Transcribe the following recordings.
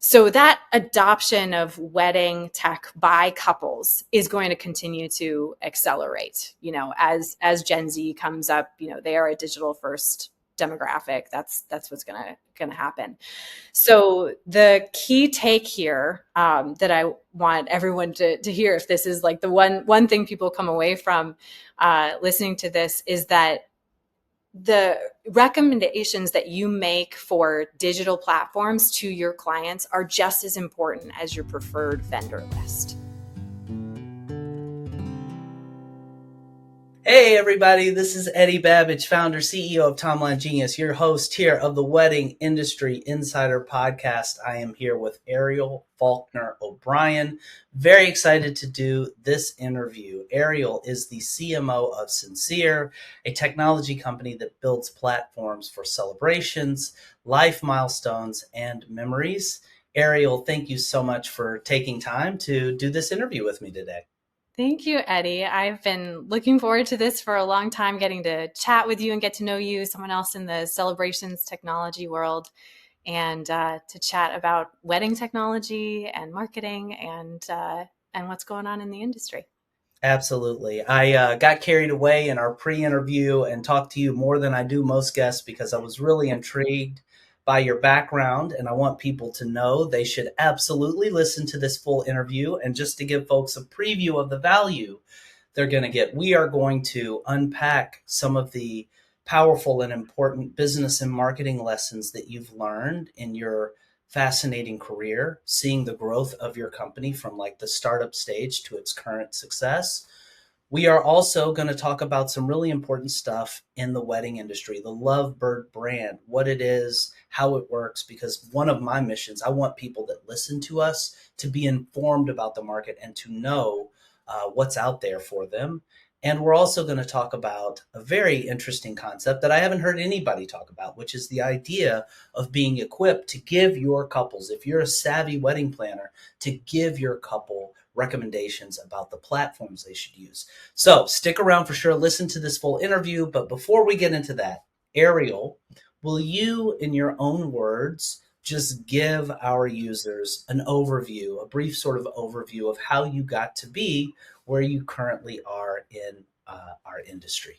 So that adoption of wedding tech by couples is going to continue to accelerate, as Gen Z comes up, they are a digital first demographic. That's what's gonna happen. So the key take here, that I want everyone to hear, if this is like the one thing people come away from listening to this, is that the recommendations that you make for digital platforms to your clients are just as important as your preferred vendor list. Hey everybody, this is Eddie Babbage, founder, CEO of Timeline Genius, your host here of the Wedding Industry Insider Podcast. I am here with Ariel Faulkner-O'Brien. Very excited to do this interview. Ariel is the CMO of Sincere, a technology company that builds platforms for celebrations, life milestones, and memories. Ariel, thank you so much for taking time to do this interview with me today. Thank you, Eddie. I've been looking forward to this for a long time, getting to chat with you and get to know you, someone else in the celebrations technology world, and to chat about wedding technology and marketing and what's going on in the industry. Absolutely. I got carried away in our pre-interview and talked to you more than I do most guests because I was really intrigued by your background, and I want people to know they should absolutely listen to this full interview. And just to give folks a preview of the value they're going to get, we are going to unpack some of the powerful and important business and marketing lessons that you've learned in your fascinating career, seeing the growth of your company from like the startup stage to its current success. We are also going to talk about some really important stuff in the wedding industry, the Lovebird brand, what it is, how it works, because one of my missions, I want people that listen to us to be informed about the market and to know what's out there for them. And we're also going to talk about a very interesting concept that I haven't heard anybody talk about, which is the idea of being equipped to give your couples, if you're a savvy wedding planner, to give your couple recommendations about the platforms they should use. So stick around for sure. Listen to this full interview. But before we get into that, Ariel, will you, in your own words, just give our users an overview, a brief sort of overview of how you got to be where you currently are in our industry?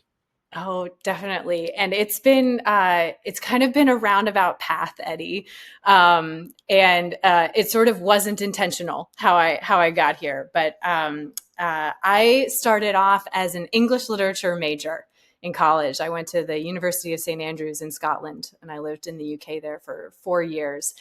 Oh, definitely. And it's kind of been a roundabout path, Eddie. And it sort of wasn't intentional how I got here. But I started off as an English literature major in college. I went to the University of St. Andrews in Scotland, and I lived in the UK there for 4 years.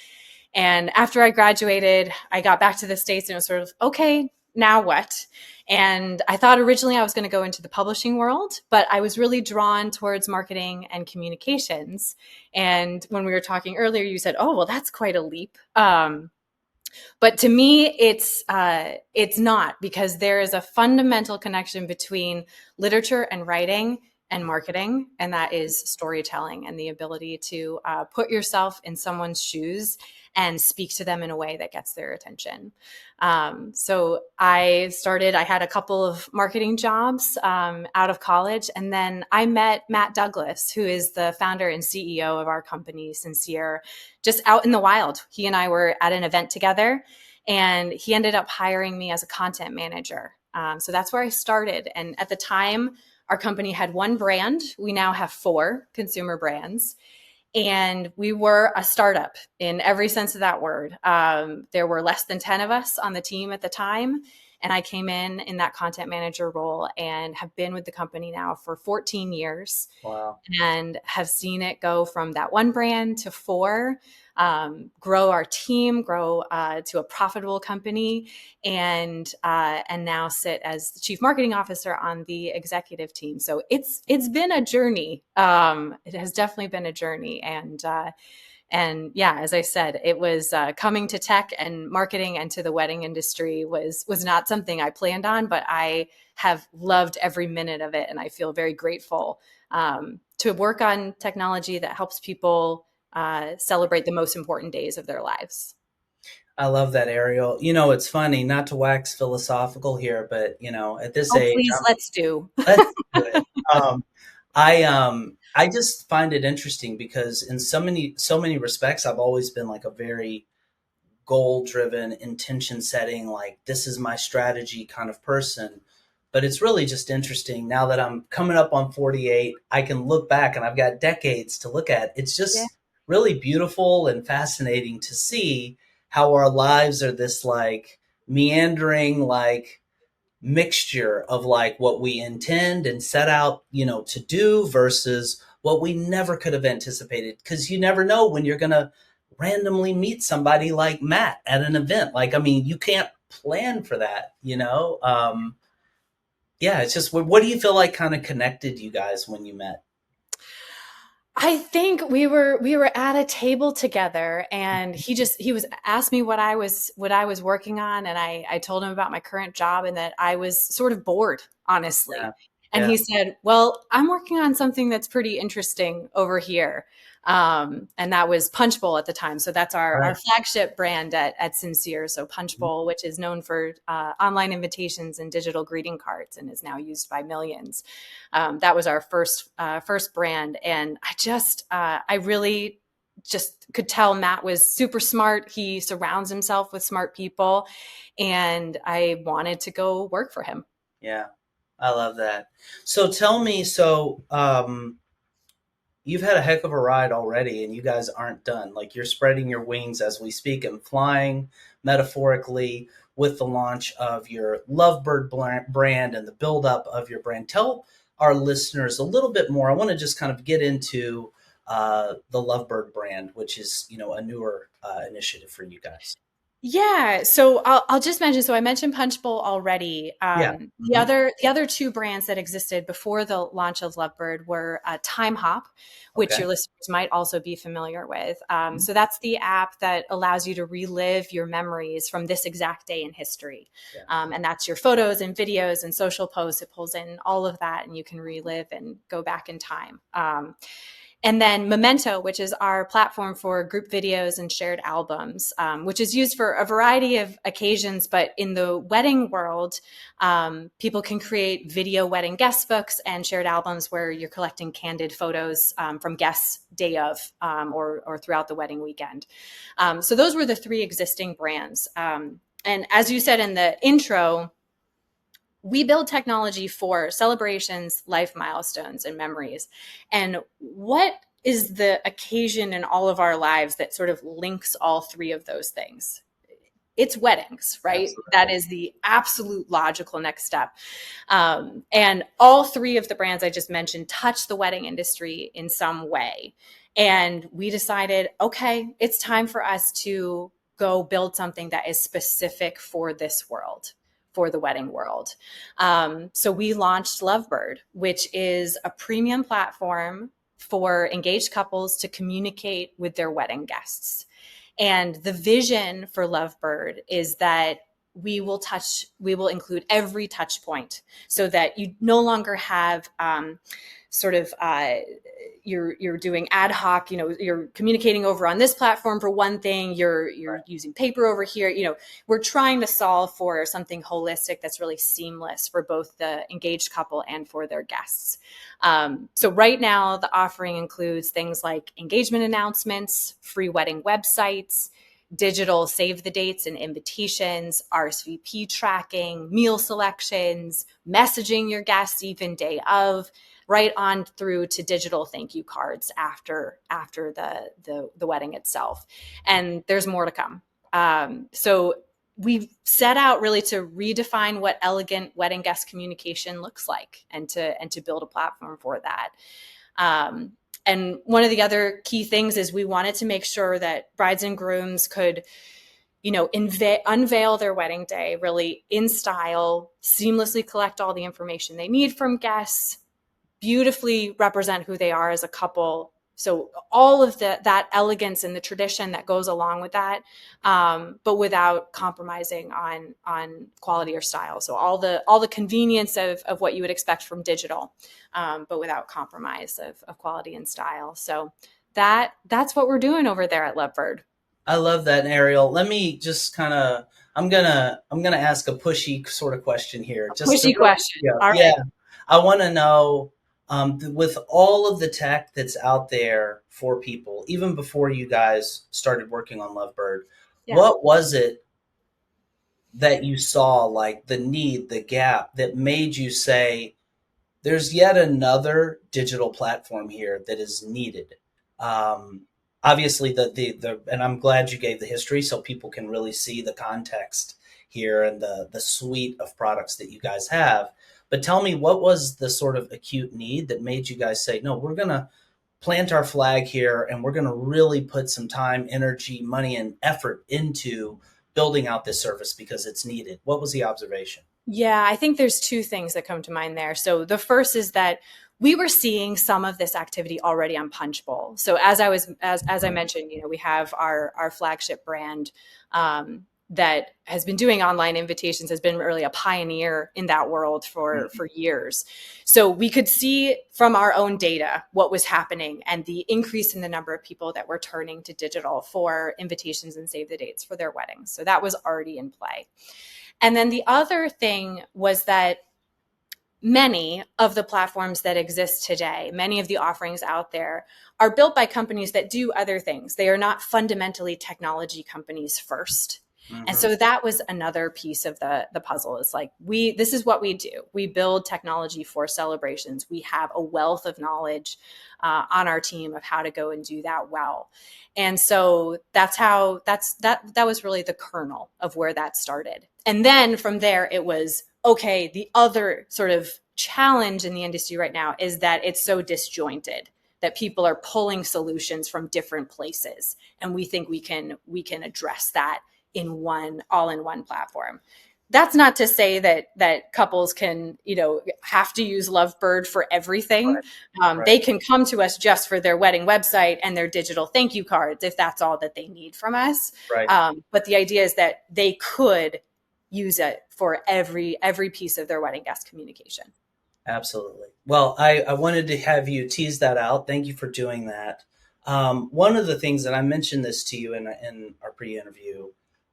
And after I graduated, I got back to the States and it was sort of, okay, now what? And I thought originally I was going to go into the publishing world, but I was really drawn towards marketing and communications. And when we were talking earlier, you said, "Oh, well, that's quite a leap." But to me, it's not, because there is a fundamental connection between literature and writing and marketing, and that is storytelling and the ability to put yourself in someone's shoes and speak to them in a way that gets their attention. So I had a couple of marketing jobs out of college, and then I met Matt Douglas, who is the founder and CEO of our company, Sincere, just out in the wild. He and I were at an event together, and he ended up hiring me as a content manager. So that's where I started. And at the time, our company had one brand. We now have 4 consumer brands. And we were a startup in every sense of that word. There were less than 10 of us on the team at the time. And I came in that content manager role and have been with the company now for 14 years. Wow. And have seen it go from that one brand to 4, grow our team, grow to a profitable company, and now sit as the chief marketing officer on the executive team. So it's been a journey. It has definitely been a journey, and yeah, as I said, it was coming to tech and marketing and to the wedding industry was not something I planned on, but I have loved every minute of it, and I feel very grateful to work on technology that helps people celebrate the most important days of their lives. I love that, Ariel. It's funny, not to wax philosophical here, but at this Oh, age, please, let's do. let's do it. I just find it interesting because in so many respects, I've always been like a very goal driven, intention setting, like this is my strategy kind of person. But it's really just interesting now that I'm coming up on 48. I can look back and I've got decades to look at. It's Yeah. just really beautiful and fascinating to see how our lives are this like meandering, like mixture of like what we intend and set out, to do versus what we never could have anticipated. Because you never know when you're going to randomly meet somebody like Matt at an event. Like, I mean, you can't plan for that. Yeah, it's just what do you feel like kind of connected you guys when you met? I think we were at a table together, and he was asked me what I was working on, and I told him about my current job and that I was sort of bored, Yeah. honestly. And Yeah. he said, "Well, I'm working on something that's pretty interesting over here." And that was Punch Bowl at the time. So that's our Right. flagship brand at Sincere. So Punch Bowl, which is known for online invitations and digital greeting cards, and is now used by millions. That was our first brand, and I really just could tell Matt was super smart. He surrounds himself with smart people, and I wanted to go work for him. Yeah. I love that. So tell me, you've had a heck of a ride already and you guys aren't done. Like you're spreading your wings as we speak and flying metaphorically with the launch of your Lovebird brand and the buildup of your brand. Tell our listeners a little bit more. I want to just kind of get into the Lovebird brand, which is, a newer initiative for you guys. Yeah, so I'll just mention. So I mentioned Punch Bowl already. Yeah. The other two brands that existed before the launch of Lovebird were Time Hop, which Okay. your listeners might also be familiar with. Mhm. So that's the app that allows you to relive your memories from this exact day in history, Yeah. and that's your photos and videos and social posts. It pulls in all of that, and you can relive and go back in time. And then Memento, which is our platform for group videos and shared albums, which is used for a variety of occasions. But in the wedding world, people can create video wedding guest books and shared albums where you're collecting candid photos from guests day of, or throughout the wedding weekend. So those were the three existing brands. And as you said in the intro, we build technology for celebrations, life milestones, and memories. And what is the occasion in all of our lives that sort of links all three of those things? It's weddings, right? That Absolutely. is the absolute logical next step. And all three of the brands I just mentioned touch the wedding industry in some way. And we decided, okay, it's time for us to go build something that is specific for this world, for the wedding world. So we launched Lovebird, which is a premium platform for engaged couples to communicate with their wedding guests. And the vision for Lovebird is that we will include every touch point so that you no longer have sort of you're doing ad hoc, you're communicating over on this platform for one thing, you're using paper over here. We're trying to solve for something holistic that's really seamless for both the engaged couple and for their guests. So right now, the offering includes things like engagement announcements, free wedding websites, digital save the dates and invitations, RSVP tracking, meal selections, messaging your guests even day of, right on through to digital thank you cards after the wedding itself. And there's more to come. So we set out really to redefine what elegant wedding guest communication looks like, and to build a platform for that. And one of the other key things is we wanted to make sure that brides and grooms could, unveil their wedding day really in style, seamlessly collect all the information they need from guests, beautifully represent who they are as a couple. So all of that elegance and the tradition that goes along with that, but without compromising on quality or style. So all the convenience of what you would expect from digital, but without compromise of quality and style. So that's what we're doing over there at Lovebird. I love that, Ariel. Let me just kind of I'm gonna ask a pushy sort of question here. Just to Pushy really, question. yeah, All yeah. right. I want to know, with all of the tech that's out there for people, even before you guys started working on Lovebird, Yeah. What was it that you saw, like the need, the gap that made you say, there's yet another digital platform here that is needed? Um, Obviously, and I'm glad you gave the history so people can really see the context here and the suite of products that you guys have. But tell me, what was the sort of acute need that made you guys say, no, we're going to plant our flag here and we're going to really put some time, energy, money, and effort into building out this service because it's needed? What was the observation? Yeah, I think there's two things that come to mind there. So the first is that we were seeing some of this activity already on Punchbowl. So as I mentioned, we have our flagship brand that has been doing online invitations, has been really a pioneer in that world for years. So we could see from our own data what was happening and the increase in the number of people that were turning to digital for invitations and save the dates for their weddings. So that was already in play. And then the other thing was that many of the platforms that exist today, many of the offerings out there, are built by companies that do other things. They are not fundamentally technology companies first. And Mm-hmm. so that was another piece of the puzzle. It's like, this is what we do. We build technology for celebrations. We have a wealth of knowledge on our team of how to go and do that well. And so that was really the kernel of where that started. And then from there, it was, okay, the other sort of challenge in the industry right now is that it's so disjointed, that people are pulling solutions from different places. And we think we can address that in one all-in-one platform. That's not to say that couples can, have to use Lovebird for everything. Right. Right. They can come to us just for their wedding website and their digital thank you cards if that's all that they need from us. Right. But the idea is that they could use it for every piece of their wedding guest communication. Absolutely. Well, I wanted to have you tease that out. Thank you for doing that. One of the things that I mentioned this to you in our pre-interview,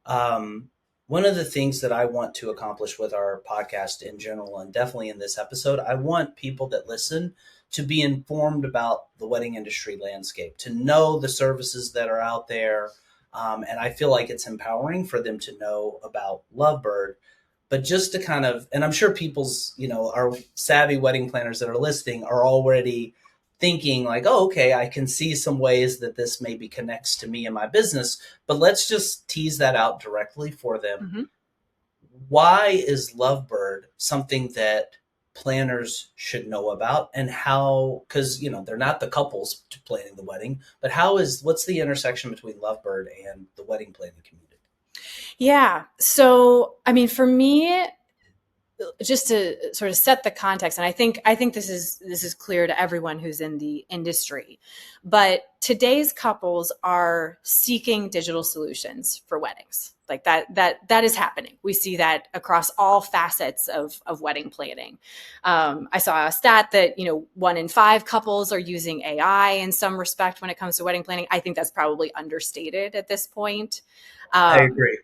um, one of the things that I want to accomplish with our podcast in general, and definitely in this episode, I want people that listen to be informed about the wedding industry landscape, to know the services that are out there. And I feel like it's empowering for them to know about Lovebird. But just to kind of, and I'm sure people's, our savvy wedding planners that are listening are already thinking like, oh, okay, I can see some ways that this maybe connects to me and my business, but let's just tease that out directly for them. Mm-hmm. Why is Lovebird something that planners should know about, and how, because, they're not the couples planning the wedding, but what's the intersection between Lovebird and the wedding planning community? Yeah. So, I mean, for me, just to sort of set the context, and I think this is clear to everyone who's in the industry, but today's couples are seeking digital solutions for weddings. Like that is happening. We see that across all facets of wedding planning. I saw a stat that 1 in 5 couples are using AI in some respect when it comes to wedding planning. I think that's probably understated at this point. I Um, agree.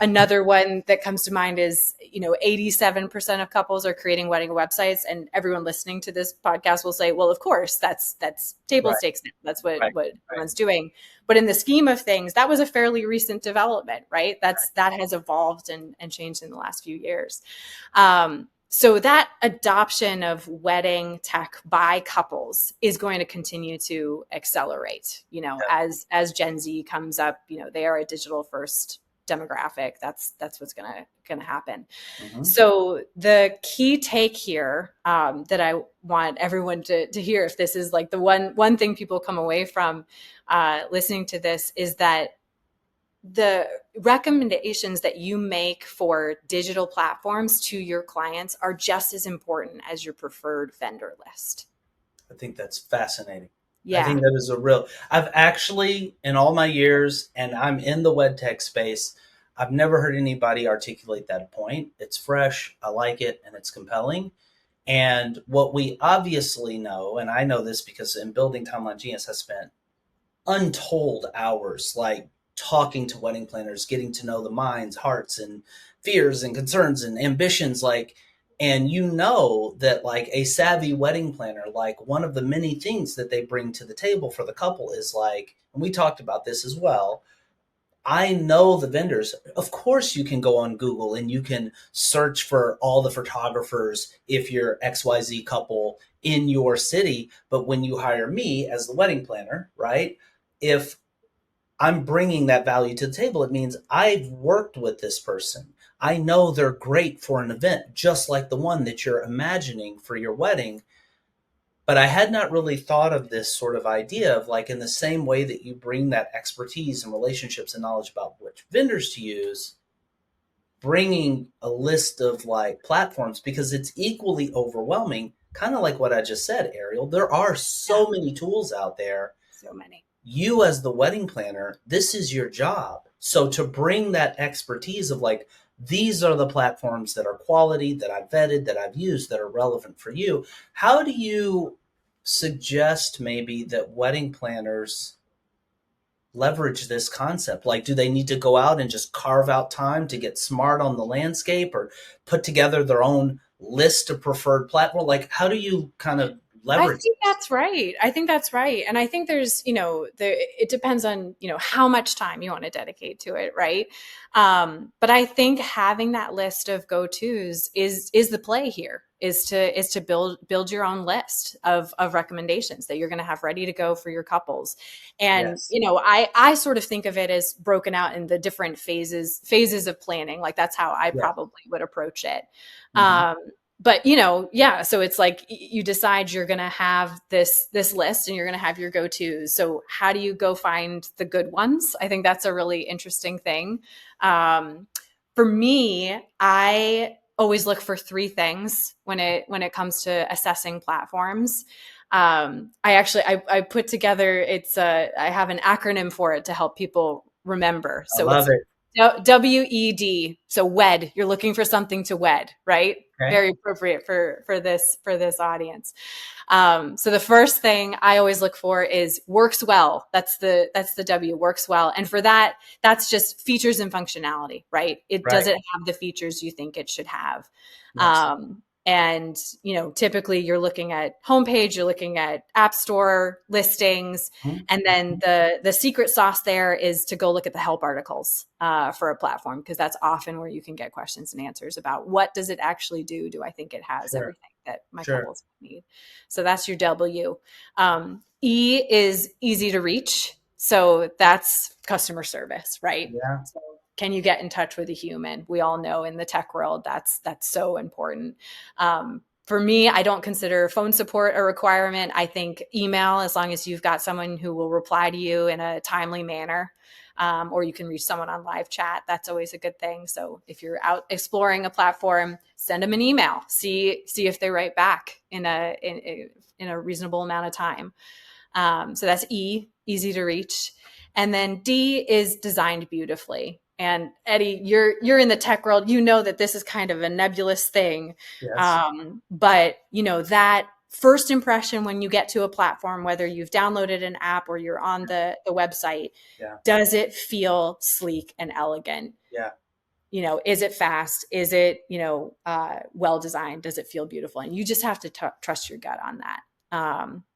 Another one that comes to mind is, 87% of couples are creating wedding websites, and everyone listening to this podcast will say, well, of course, that's table Right. stakes now. That's what Right. everyone's doing. But in the scheme of things, that was a fairly recent development, right? That has evolved and changed in the last few years. So that adoption of wedding tech by couples is going to continue to accelerate, as Gen Z comes up, they are a digital first demographic. That's what's gonna happen. Mm-hmm. So the key take here that I want everyone to hear, if this is like the one thing people come away from listening to this, is that the recommendations that you make for digital platforms to your clients are just as important as your preferred vendor list. I think that's fascinating. I Yeah. think that is I've actually, in all my years, and I'm in the wed tech space, I've never heard anybody articulate that point. It's fresh, I like it, and it's compelling. And what we obviously know, and I know this because in building Timeline Genius, I spent untold hours like talking to wedding planners, getting to know the minds, hearts, and fears and concerns and ambitions. And that like a savvy wedding planner, like one of the many things that they bring to the table for the couple is like, and we talked about this as well, I know the vendors. Of course, you can go on Google and you can search for all the photographers if you're XYZ couple in your city. But when you hire me as the wedding planner, right? If I'm bringing that value to the table, it means I've worked with this person. I know they're great for an event, just like the one that you're imagining for your wedding. But I had not really thought of this sort of idea of like in the same way that you bring that expertise and relationships and knowledge about which vendors to use, bringing a list of like platforms because it's equally overwhelming, kind of like what I just said, Ariel. There are Yeah, so many tools out there. so many. You, as the wedding planner, this is your job. So to bring that expertise of like, these are the platforms that are quality, that I've vetted, that I've used, that are relevant for you. How do you suggest maybe that wedding planners leverage this concept? Like, do they need to go out and just carve out time to get smart on the landscape or put together their own list of preferred platform? Like, how do you kind of I leverage think this? that's right. I think that's right. And I think there's, it depends on, how much time you want to dedicate to it, right? But I think having that list of go-tos is the play here, is to build your own list of recommendations that you're going to have ready to go for your couples. And, Yes. I sort of think of it as broken out in the different phases of planning. Like that's how I Yeah. probably would approach it. Mm-hmm. Um, but yeah, so it's like you decide you're going to have this list and you're going to have your go-to's. So how do you go find the good ones? I think that's a really interesting thing. um, for me, I always look for three things when it comes to assessing platforms. I put together, I have an acronym for it to help people remember. I So love it's it. WED. So wed, you're looking for something to wed, right? Okay. Very appropriate for this audience. So the first thing I always look for is works well. That's the W, works well. And for that, that's just features and functionality, right? Does Right. it have the features you think it should have? Yes. And typically you're looking at homepage, you're looking at app store listings, and then Mm-hmm. the secret sauce there is to go look at the help articles for a platform, because that's often where you can get questions and answers about what does it actually do. Do I think it has Sure. everything that my Sure. couples need? So that's your W. E is easy to reach. So that's customer service, right? Yeah. So can you get in touch with a human? We all know in the tech world that's so important. For me, I don't consider phone support a requirement. I think email, as long as you've got someone who will reply to you in a timely manner, or you can reach someone on live chat, that's always a good thing. So if you're out exploring a platform, send them an email. See if they write back in a reasonable amount of time. So that's E, easy to reach. And then D is designed beautifully. And Eddie, you're in the tech world. You know that this is kind of a nebulous thing, Yes. but that first impression when you get to a platform, whether you've downloaded an app or you're on the website, Yeah. does it feel sleek and elegant? Yeah. Is it fast? Is it well designed? Does it feel beautiful? And you just have to trust your gut on that.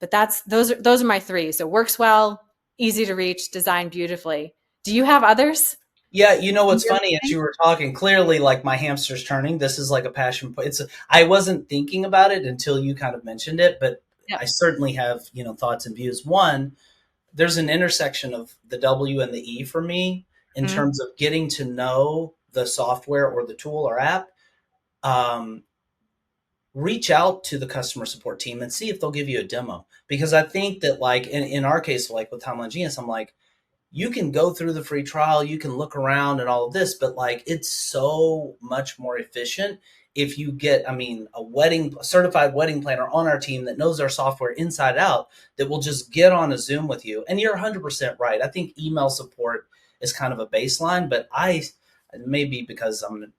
But those are my three. So works well, easy to reach, designed beautifully. Do you have others? Yeah, you know what's You're funny as listening? you were talking, clearly like my hamster's turning. This is like a passion point. I wasn't thinking about it until you kind of mentioned it, but I Yep. certainly have, thoughts and views. One, there's an intersection of the W and the E for me in Mm-hmm. terms of getting to know the software or the tool or app. Um, Reach out to the customer support team and see if they'll give you a demo. Because I think that like in our case, like with Timeline Genius, I'm like, you can go through the free trial, you can look around and all of this, but like it's so much more efficient if you get, a certified wedding planner on our team that knows our software inside out, that will just get on a Zoom with you. And you're 100% right. I think email support is kind of a baseline, but maybe because I'm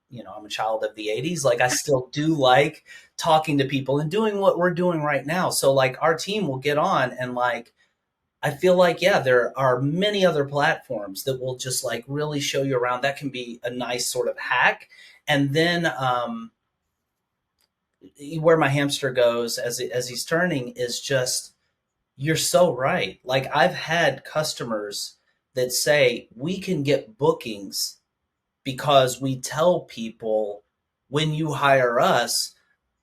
a child of the 80s, like I still do like talking to people and doing what we're doing right now. So like our team will get on and like I feel like, yeah, there are many other platforms that will just like really show you around. That can be a nice sort of hack. And then where my hamster goes as he's turning is just, you're so right. Like I've had customers that say we can get bookings because we tell people when you hire us,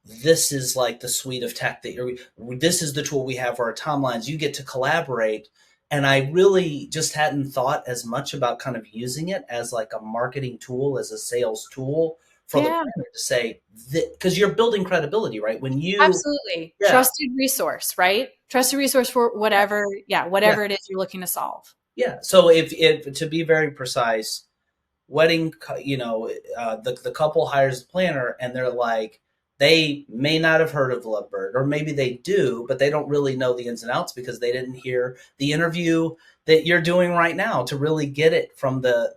this is like the suite of tech that this is the tool we have for our timelines. You get to collaborate. And I really just hadn't thought as much about kind of using it as like a marketing tool, as a sales tool for the Yeah, planner to say, because you're building credibility, right? When you, absolutely. yeah, Trusted resource, right? Trusted resource for whatever, yeah, yeah, whatever it is you're looking to solve. yeah. So if to be very precise, the couple hires a planner and they're like, they may not have heard of Lovebird, or maybe they do, but they don't really know the ins and outs because they didn't hear the interview that you're doing right now to really get it from the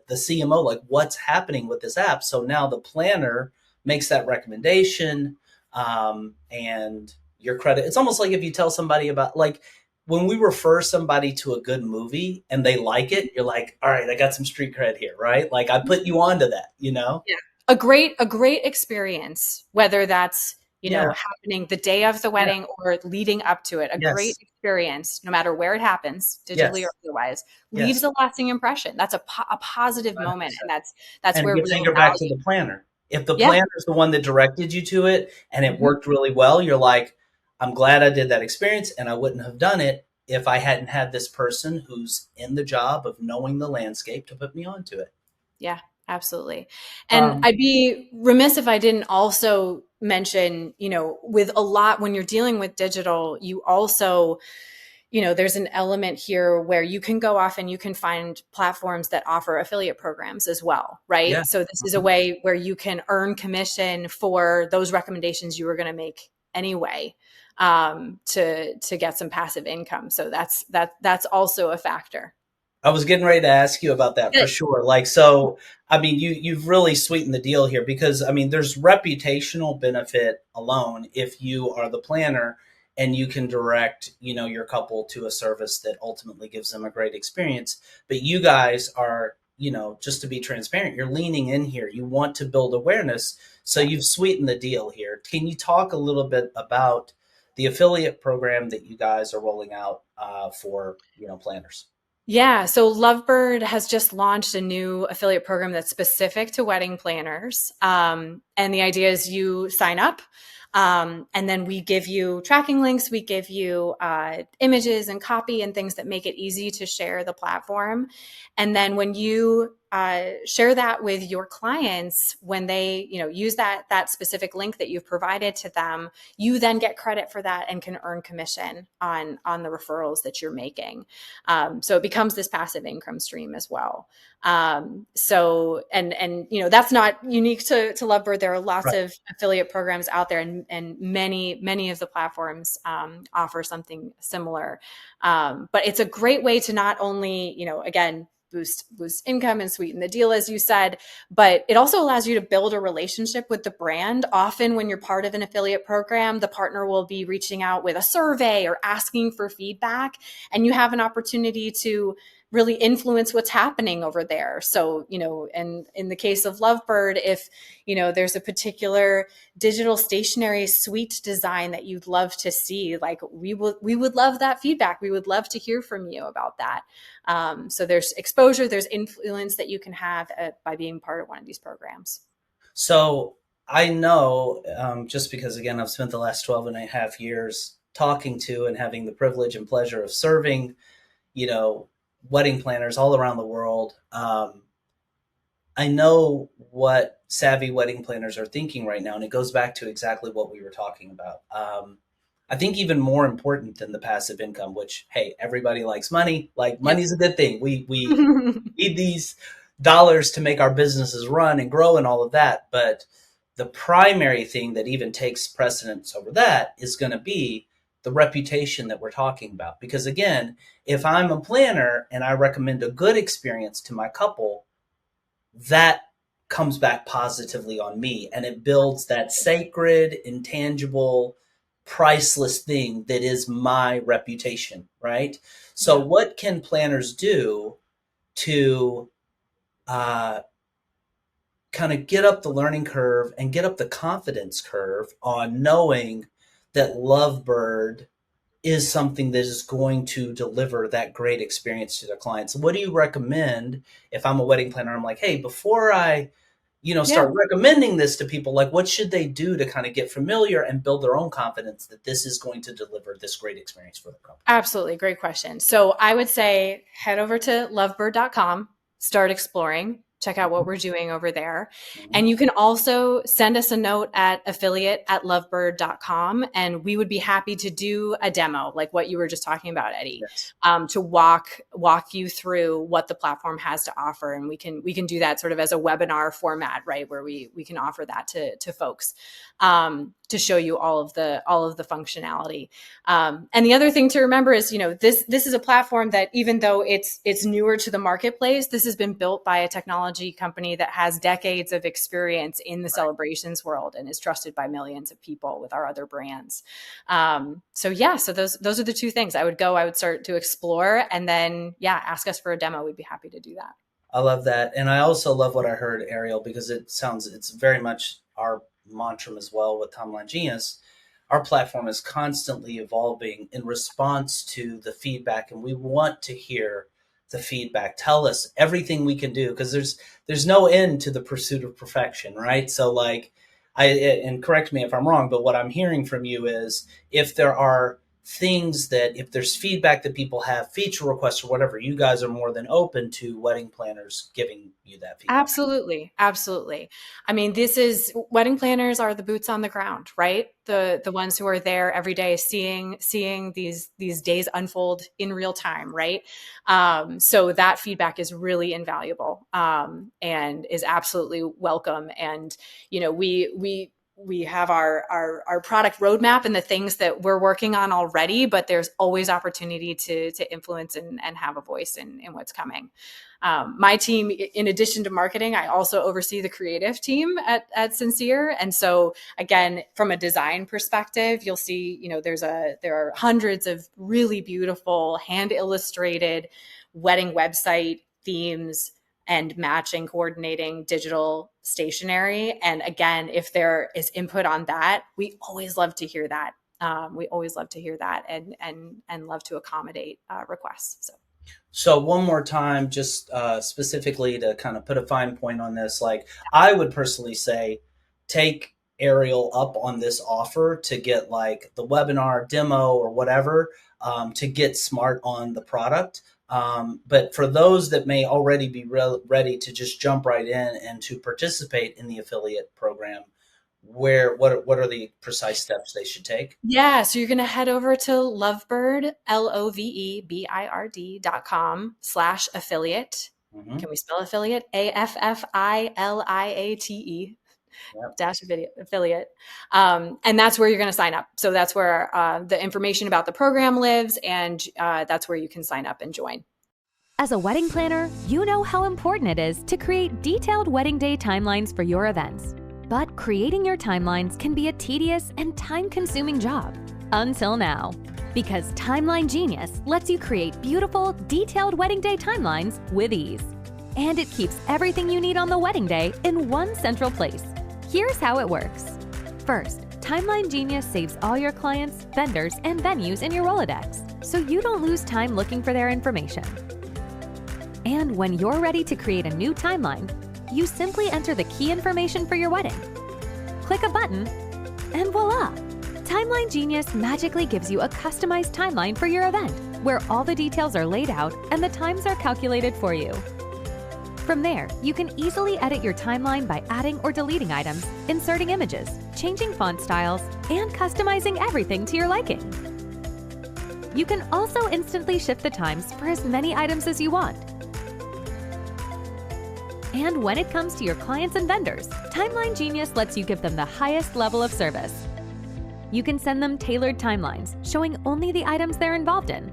CMO, like what's happening with this app. So now the planner makes that recommendation, and your credit. It's almost like if you tell somebody about, like, when we refer somebody to a good movie and they like it, you're like, all right, I got some street cred here, right? Like I put you onto that, you know? Yeah. A great experience, whether that's, Yeah, happening the day of the yeah, wedding or leading up to it. A great yes, experience, no matter where it happens, digitally or yes, otherwise, leaves yes, a lasting impression. That's a positive moment, and 100%. that's And where your real finger back to value. the planner. If the Yeah. planner is the one that directed you to it and it Mhm. worked really well, you're like, I'm glad I did that experience, and I wouldn't have done it if I hadn't had this person who's in the job of knowing the landscape to put me onto it. Yeah, absolutely. And Um, I'd be remiss if I didn't also mention, with a lot when you're dealing with digital, you also, there's an element here where you can go off and you can find platforms that offer affiliate programs as well, yeah. right? So this is a Mhm. way where you can earn commission for those recommendations you were going to make anyway, to get some passive income. So that's also a factor. I was getting ready to ask you about that for Good. sure. Like, so, I mean, you've really sweetened the deal here because I mean, there's reputational benefit alone if you are the planner and you can direct, your couple to a service that ultimately gives them a great experience. But you guys are, just to be transparent, you're leaning in here. You want to build awareness, so Yeah. you've sweetened the deal here. Can you talk a little bit about the affiliate program that you guys are rolling out for, planners? Yeah, so Lovebird has just launched a new affiliate program that's specific to wedding planners. And the idea is you sign up, and then we give you tracking links, we give you images and copy and things that make it easy to share the platform. And then when you share that with your clients, when they use that specific link that you've provided to them, you then get credit for that and can earn commission on the referrals that you're making. So it becomes this passive income stream as well. So and that's not unique to Lovebird. There are lots Right. of affiliate programs out there, and many of the platforms offer something similar. But it's a great way to not only again boost income and sweeten the deal, as you said, but it also allows you to build a relationship with the brand. Often when you're part of an affiliate program, the partner will be reaching out with a survey or asking for feedback, and you have an opportunity to really influence what's happening over there. So, and in the case of Lovebird, if, there's a particular digital stationery suite design that you'd love to see, like we would love that feedback. We would love to hear from you about that. So there's exposure, there's influence that you can have by being part of one of these programs. So I know, just because, again, I've spent the last 12 and a half years talking to and having the privilege and pleasure of serving, you know, wedding planners all around the world. I know what savvy wedding planners are thinking right now, and it goes back to exactly what we were talking about. I think even more important than the passive income, which, hey, everybody likes money. Like, Yep. money's a good thing. We need these dollars to make our businesses run and grow and all of that. But the primary thing that even takes precedence over that is going to be the reputation that we're talking about. Because again, if I'm a planner and I recommend a good experience to my couple, that comes back positively on me, and it builds that sacred, intangible, priceless thing that is my reputation, right? So Yeah. what can planners do to uh, kind of get up the learning curve and get up the confidence curve on knowing that Lovebird is something that is going to deliver that great experience to their clients. What do you recommend if I'm a wedding planner? I'm like, hey, before I Yeah. start recommending this to people, like what should they do to kind of get familiar and build their own confidence that this is going to deliver this great experience for the couple? Absolutely. Great question. So I would say head over to lovebird.com, start exploring, check out what we're doing over there. Mm-hmm. And you can also send us a note at affiliate@lovebird.com. And we would be happy to do a demo, like what you were just talking about, Eddie, Yes. to walk you through what the platform has to offer. And we can do that sort of as a webinar format, right? Where we can offer that to folks, to show you all of the functionality. And the other thing to remember is, this is a platform that, even though it's newer to the marketplace, this has been built by a technology company that has decades of experience in the celebrations world and is trusted by millions of people with our other brands. So those are the two things I would start to explore, and then ask us for a demo. We'd be happy to do that. I love that. And I also love what I heard, Ariel, because it's very much our mantra as well with Timeline Genius. Our platform is constantly evolving in response to the feedback, and we want to hear the feedback. Tell us everything we can do, because there's no end to the pursuit of perfection, right? So like, and correct me if I'm wrong, but what I'm hearing from you is if there are things that, if there's feedback that people have, feature requests or whatever, you guys are more than open to wedding planners giving you that feedback. Absolutely. Absolutely. I mean, wedding planners are the boots on the ground, right? The ones who are there every day seeing these days unfold in real time, right? So that feedback is really invaluable, and is absolutely welcome. And, we have our product roadmap and the things that we're working on already, but there's always opportunity to influence and have a voice in what's coming. My team, in addition to marketing, I also oversee the creative team at Sincere. And so again, from a design perspective, you'll see, there are hundreds of really beautiful hand illustrated wedding website themes and matching, coordinating digital stationery. And again, if there is input on that, we always love to hear that. We always love to hear that, and love to accommodate requests. So one more time, just specifically to kind of put a fine point on this, like I would personally say, take Ariel up on this offer to get like the webinar demo or whatever, to get smart on the product. But for those that may already be ready to just jump right in and to participate in the affiliate program, what are the precise steps they should take? Yeah, so you're going to head over to Lovebird, lovebird.com/affiliate. Mm-hmm. Can we spell affiliate? AFFILIATE Yep. -affiliate. And that's where you're going to sign up. So that's where the information about the program lives, and that's where you can sign up and join. As a wedding planner, you know how important it is to create detailed wedding day timelines for your events. But creating your timelines can be a tedious and time-consuming job. Until now. Because Timeline Genius lets you create beautiful, detailed wedding day timelines with ease. And it keeps everything you need on the wedding day in one central place. Here's how it works. First, Timeline Genius saves all your clients, vendors, and venues in your Rolodex, so you don't lose time looking for their information. And when you're ready to create a new timeline, you simply enter the key information for your wedding. Click a button, and voila! Timeline Genius magically gives you a customized timeline for your event, where all the details are laid out and the times are calculated for you. From there, you can easily edit your timeline by adding or deleting items, inserting images, changing font styles, and customizing everything to your liking. You can also instantly shift the times for as many items as you want. And when it comes to your clients and vendors, Timeline Genius lets you give them the highest level of service. You can send them tailored timelines, showing only the items they're involved in.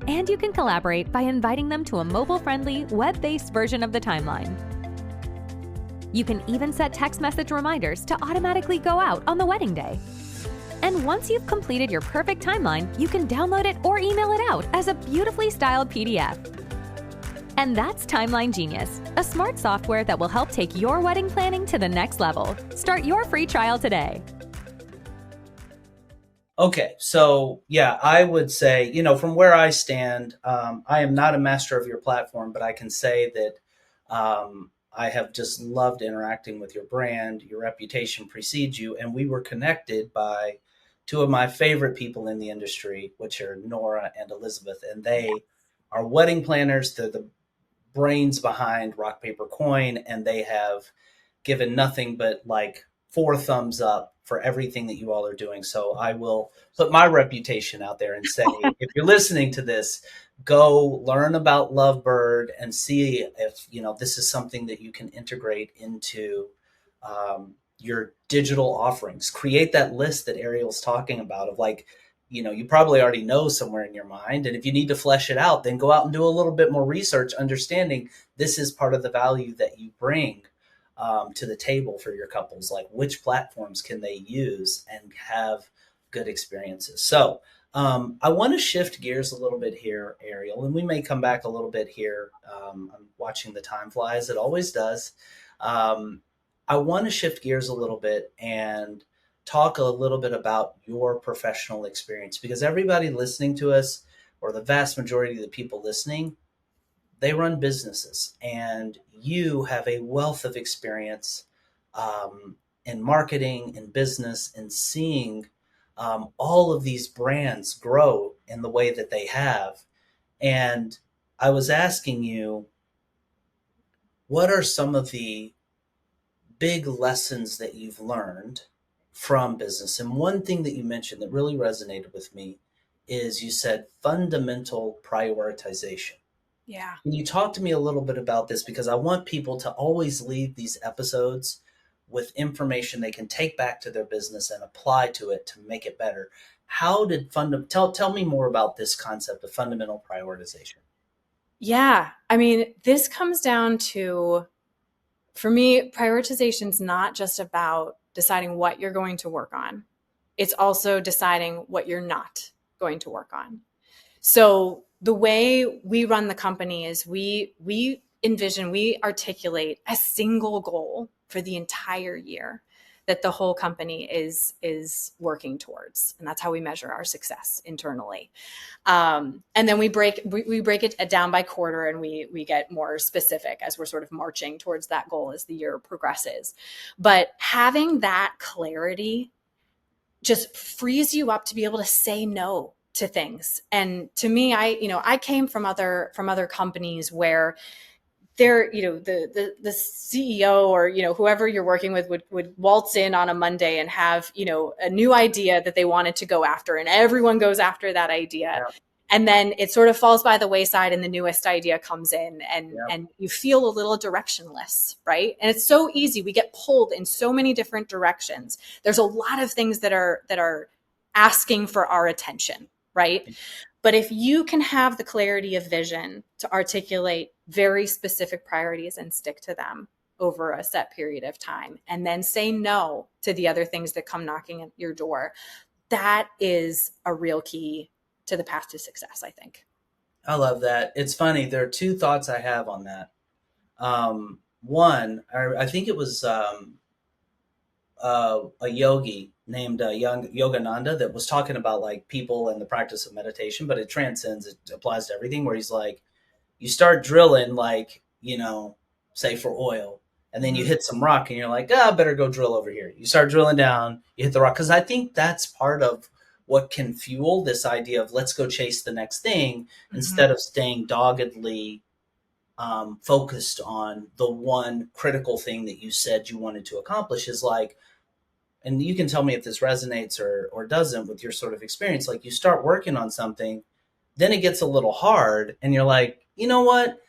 And you can collaborate by inviting them to a mobile-friendly, web-based version of the timeline. You can even set text message reminders to automatically go out on the wedding day. And once you've completed your perfect timeline, you can download it or email it out as a beautifully styled PDF. And that's Timeline Genius, a smart software that will help take your wedding planning to the next level. Start your free trial today. Okay, so yeah, I would say, from where I stand, I am not a master of your platform, but I can say that I have just loved interacting with your brand. Your reputation precedes you, and we were connected by two of my favorite people in the industry, which are Nora and Elizabeth, and they are wedding planners. They're the brains behind Rock Paper Coin, and they have given nothing but like four thumbs up for everything that you all are doing. So I will put my reputation out there and say, if you're listening to this, go learn about Lovebird and see if this is something that you can integrate into your digital offerings. Create that list that Ariel's talking about of like, you probably already know somewhere in your mind. And if you need to flesh it out, then go out and do a little bit more research, understanding this is part of the value that you bring to the table for your couples. Like, which platforms can they use and have good experiences? So I want to shift gears a little bit here, Ariel, and we may come back a little bit here. I'm watching the time fly as it always does. Um, I want to shift gears a little bit and talk a little bit about your professional experience, because everybody listening to us, or the vast majority of the people listening, they run businesses, and you have a wealth of experience in marketing, in business, and seeing all of these brands grow in the way that they have. And I was asking you, what are some of the big lessons that you've learned from business? And one thing that you mentioned that really resonated with me is you said fundamental prioritization. Yeah. Can you talk to me a little bit about this? Because I want people to always leave these episodes with information they can take back to their business and apply to it to make it better. How did tell me more about this concept of fundamental prioritization? Yeah. I mean, this comes down to, for me, prioritization is not just about deciding what you're going to work on. It's also deciding what you're not going to work on. So the way we run the company is we envision, we articulate a single goal for the entire year that the whole company is working towards, and that's how we measure our success internally. And then we break it down by quarter, and we get more specific as we're sort of marching towards that goal as the year progresses. But having that clarity just frees you up to be able to say no to things. And to me, I came from other companies where they're, the CEO, or whoever you're working with would waltz in on a Monday and have a new idea that they wanted to go after, and everyone goes after that idea. Yeah, And then it sort of falls by the wayside, and the newest idea comes in, yeah, and you feel a little directionless, right? And it's so easy. We get pulled in so many different directions. There's a lot of things that are asking for our attention, right? But if you can have the clarity of vision to articulate very specific priorities and stick to them over a set period of time, and then say no to the other things that come knocking at your door, that is a real key to the path to success, I think. I love that. It's funny. There are two thoughts I have on that. One, I think it was a yogi named Yogananda that was talking about like people and the practice of meditation, but it transcends, it applies to everything, where he's like, you start drilling, like, say for oil, and then you Mm-hmm. hit some rock and you're like, ah, better go drill over here. You start drilling down, you hit the rock. Cause I think that's part of what can fuel this idea of let's go chase the next thing Mm-hmm. instead of staying doggedly focused on the one critical thing that you said you wanted to accomplish. Is like, and you can tell me if this resonates or doesn't with your sort of experience. Like, you start working on something, then it gets a little hard, and you're like, you know what?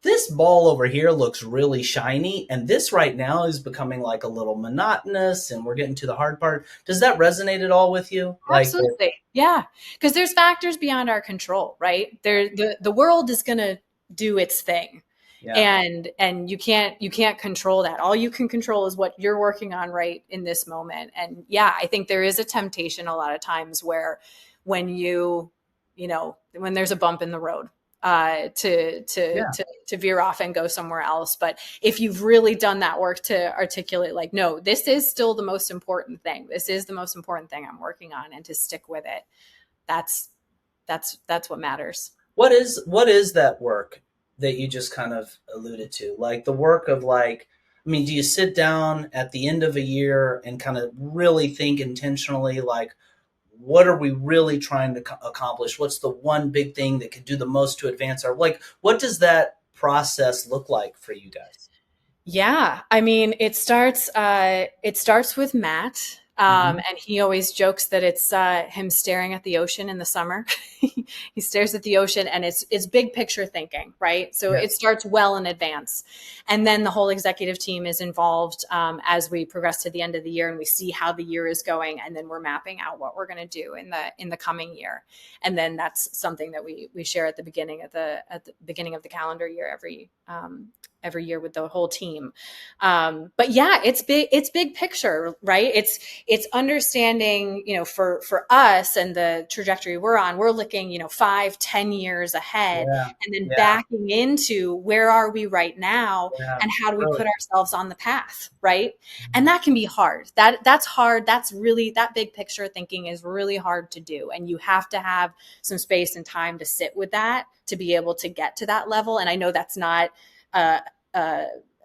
This ball over here looks really shiny, and this right now is becoming like a little monotonous, and we're getting to the hard part. Does that resonate at all with you? Like, Absolutely. Yeah. Because there's factors beyond our control, right? The world is going to do its thing. yeah, And you can't control that. All you can control is what you're working on right in this moment. And yeah, I think there is a temptation a lot of times where when when there's a bump in the road, Yeah. to veer off and go somewhere else. But if you've really done that work to articulate, like, no, this is still the most important thing. This is the most important thing I'm working on, and to stick with it. That's that's what matters. What is that work that you just kind of alluded to? Like the work of like, I mean, do you sit down at the end of a year and kind of really think intentionally like what are we really trying to accomplish? What's the one big thing that could do the most to advance our like what does that process look like for you guys? Yeah, I mean, it starts with Matt, Hmm. and he always jokes that it's him staring at the ocean in the summer. He stares at the ocean, and it's big picture thinking, right? So it Yes. starts well in advance, and then the whole executive team is involved as we progress to the end of the year, and we see how the year is going, and then we're mapping out what we're going to do in the coming year, and then that's something that we share at the beginning of the calendar year every year with the whole team. But yeah, it's big picture, right? It's understanding, for us and the trajectory we're on, we're looking, 5, 10 years ahead, Yeah. and then Yeah. backing into where are we right now Yeah. and how do we put Brilliant. ourselves on the path, right? And that can be hard. That's hard. That's really, that big picture thinking is really hard to do. And you have to have some space and time to sit with that to be able to get to that level. And I know that's not uh, uh,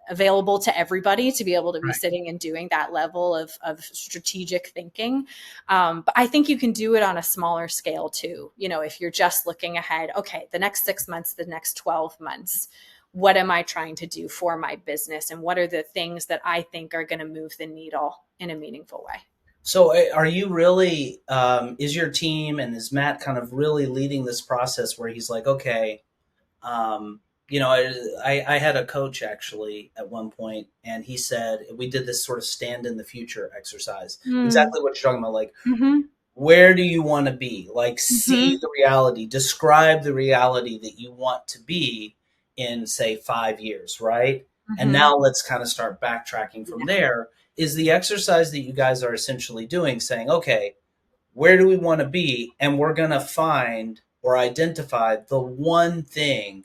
available to everybody to be able to be Right. sitting and doing that level of strategic thinking. But I think you can do it on a smaller scale too. If you're just looking ahead, okay, the next 6 months, the next 12 months, what am I trying to do for my business? And what are the things that I think are going to move the needle in a meaningful way? So are you really is your team and is Matt kind of really leading this process where he's like, okay, um, I had a coach actually at one point, and he said we did this sort of stand in the future exercise. Mm. Exactly what you're talking about. Like, Hmm. where do you want to be? Like, see Hmm. the reality, describe the reality that you want to be in, say, 5 years, right? And Hmm. now let's kind of start backtracking from there. Is the exercise that you guys are essentially doing saying, okay, where do we want to be? And we're going to find or identify the one thing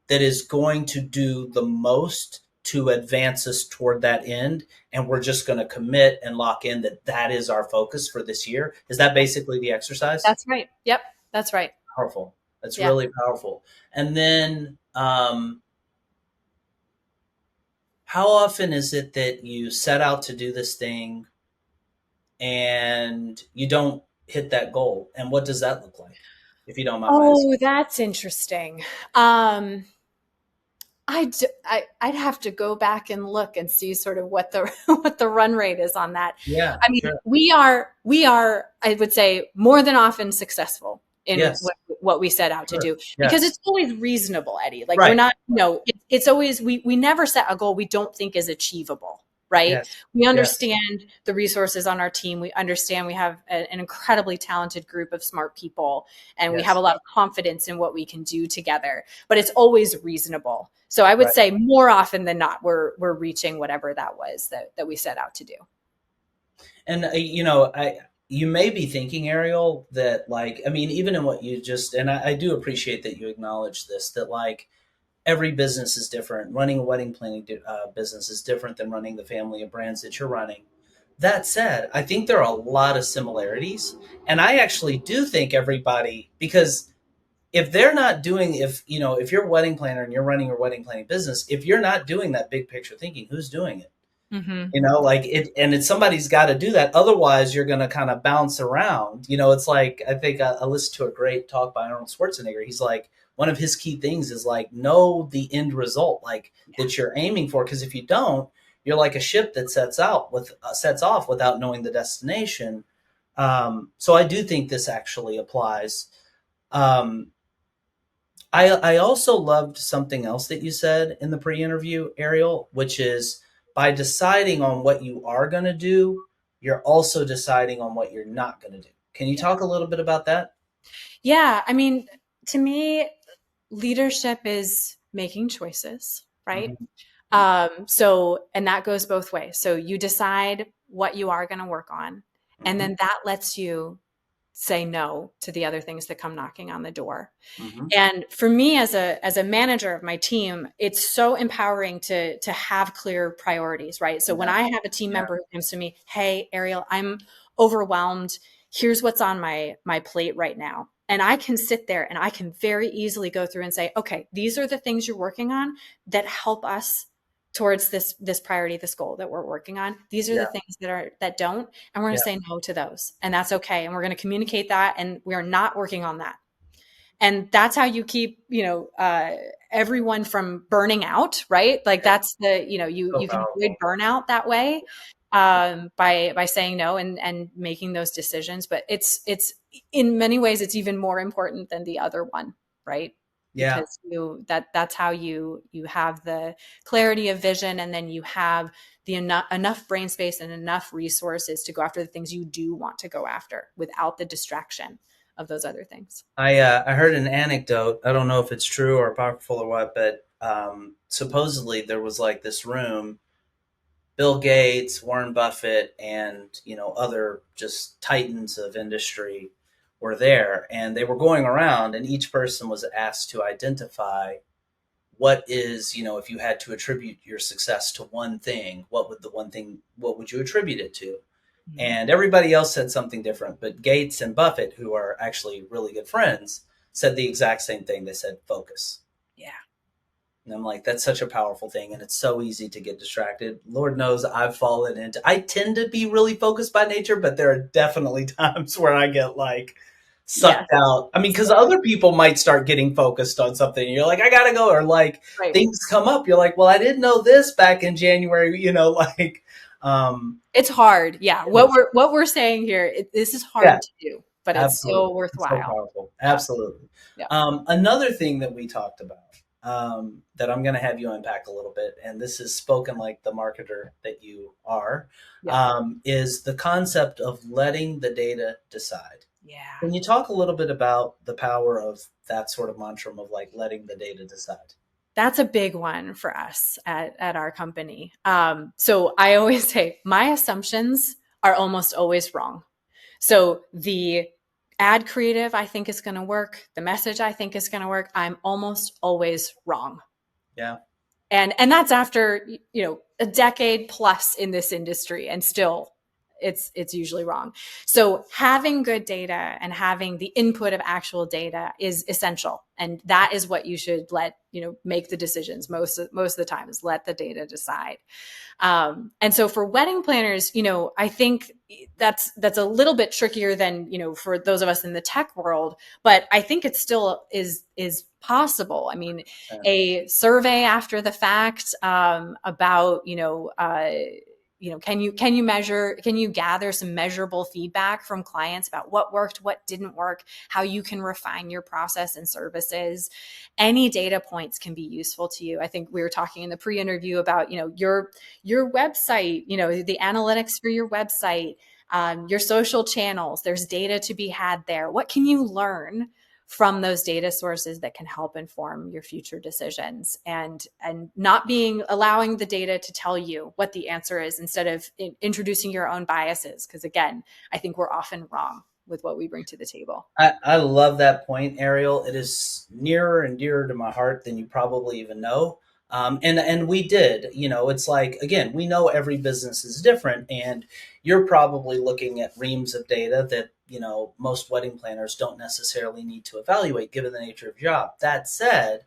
that is going to do the most to advance us toward that end, and we're just going to commit and lock in that that is our focus for this year. Is that basically the exercise? That's right. Yep. That's right. Powerful. That's Yeah. really powerful. And then how often is it that you set out to do this thing and you don't hit that goal, and what does that look like, if you don't mind my asking? Oh, that's interesting. Um, I'd have to go back and look and see sort of what the what the run rate is on that. Yeah, I mean, sure. we are I would say more than often successful in Yes, what we set out to sure. do, because Yes. it's always reasonable, Eddie. Like, we're Right. not, it's always, we never set a goal we don't think is achievable, right? Yes. We Yes. understand the resources on our team. We understand we have an incredibly talented group of smart people, and we have Yes. a lot of confidence in what we can do together. But it's always reasonable. So I would Right. say more often than not, we're reaching whatever that was that we set out to do. And I you may be thinking, Ariel, that like I mean, even in what you just and I do appreciate that you acknowledge this that like every business is different. Running a wedding planning business is different than running the family of brands that you're running. That said, I think there are a lot of similarities, and I actually do think everybody because if they're not doing if you're a wedding planner and you're running your wedding planning business, if you're not doing that big picture thinking, who's doing it? Mm-hmm. Like it, and it's somebody's got to do that. Otherwise, you're going to kind of bounce around. It's like I think I listened to a great talk by Arnold Schwarzenegger. He's like one of his key things is like know the end result, like that you're aiming for. Because if you don't, you're like a ship that sets off without knowing the destination. So I do think this actually applies. Um, I also loved something else that you said in the pre-interview, Ariel, which is by deciding on what you are going to do, you're also deciding on what you're not going to do. Can you Yeah. talk a little bit about that? Yeah. I mean, to me, leadership is making choices, right? Hmm. And that goes both ways. So you decide what you are going to work on, and Hmm. then that lets you say no to the other things that come knocking on the door. Mm-hmm. And for me as a manager of my team, it's so empowering to have clear priorities, right? So when Yeah. I have a team Yeah. member who comes to me, hey, Ariel, I'm overwhelmed. Here's what's on my plate right now. And I can sit there and I can very easily go through and say, okay, these are the things you're working on that help us towards this priority, this goal that we're working on. These are the Yeah. things that don't, and we're going Yeah. to say no to those. And that's okay. And we're going to communicate that. And we are not working on that. And that's how you keep, everyone from burning out, right? Like that's So you can avoid powerful. burnout that way, by saying no and making those decisions. But it's in many ways, it's even more important than the other one, right? Yeah. Because that's how you have the clarity of vision, and then you have the enough brain space and enough resources to go after the things you do want to go after without the distraction of those other things. I heard an anecdote. I don't know if it's true or apocryphal or what, but supposedly there was like this room. Bill Gates, Warren Buffett, and other just titans of industry were there, and they were going around, and each person was asked to identify what is, if you had to attribute your success to one thing, what would you attribute it to? And everybody else said something different, but Gates and Buffett, who are actually really good friends, said the exact same thing. They said focus. Yeah. And I'm like, that's such a powerful thing. And it's so easy to get distracted. Lord knows I tend to be really focused by nature, but there are definitely times where I get like Yes. sucked out. I mean, because other people might start getting focused on something. And you're like, I gotta go. Or like Right. things come up. You're like, well, I didn't know this back in January, It's hard. Yeah. What we're saying here, this is hard yeah, to do, but it's so absolutely. It's so worthwhile. powerful. Yeah. Absolutely. Yeah. Another thing that we talked about, that I'm going to have you unpack a little bit, and this is spoken like the marketer that you are, Yeah. is the concept of letting the data decide. Yeah. Can you talk a little bit about the power of that sort of mantra of like letting the data decide? That's a big one for us at our company. So I always say my assumptions are almost always wrong. So the ad creative I think is going to work, the message I think is going to work, I'm almost always wrong. Yeah. And that's after a decade plus in this industry, and still it's usually wrong. So having good data and having the input of actual data is essential, and that is what you should let make the decisions most of the time, is let the data decide. And so for wedding planners, I think that's a little bit trickier than for those of us in the tech world, but I think it still is possible. I mean, a survey after the fact, about can you gather some measurable feedback from clients about what worked, what didn't work, how you can refine your process and services. Any data points can be useful to you. I think we were talking in the pre-interview about your website, the analytics for your website, your social channels. There's data to be had there. What can you learn from those data sources that can help inform your future decisions, and not allowing the data to tell you what the answer is, instead of introducing your own biases? Because again, I think we're often wrong with what we bring to the table. I love that point, Ariel. It is nearer and dearer to my heart than you probably even know. And we did, it's like, again, we know every business is different, and you're probably looking at reams of data that, most wedding planners don't necessarily need to evaluate given the nature of your job. That said,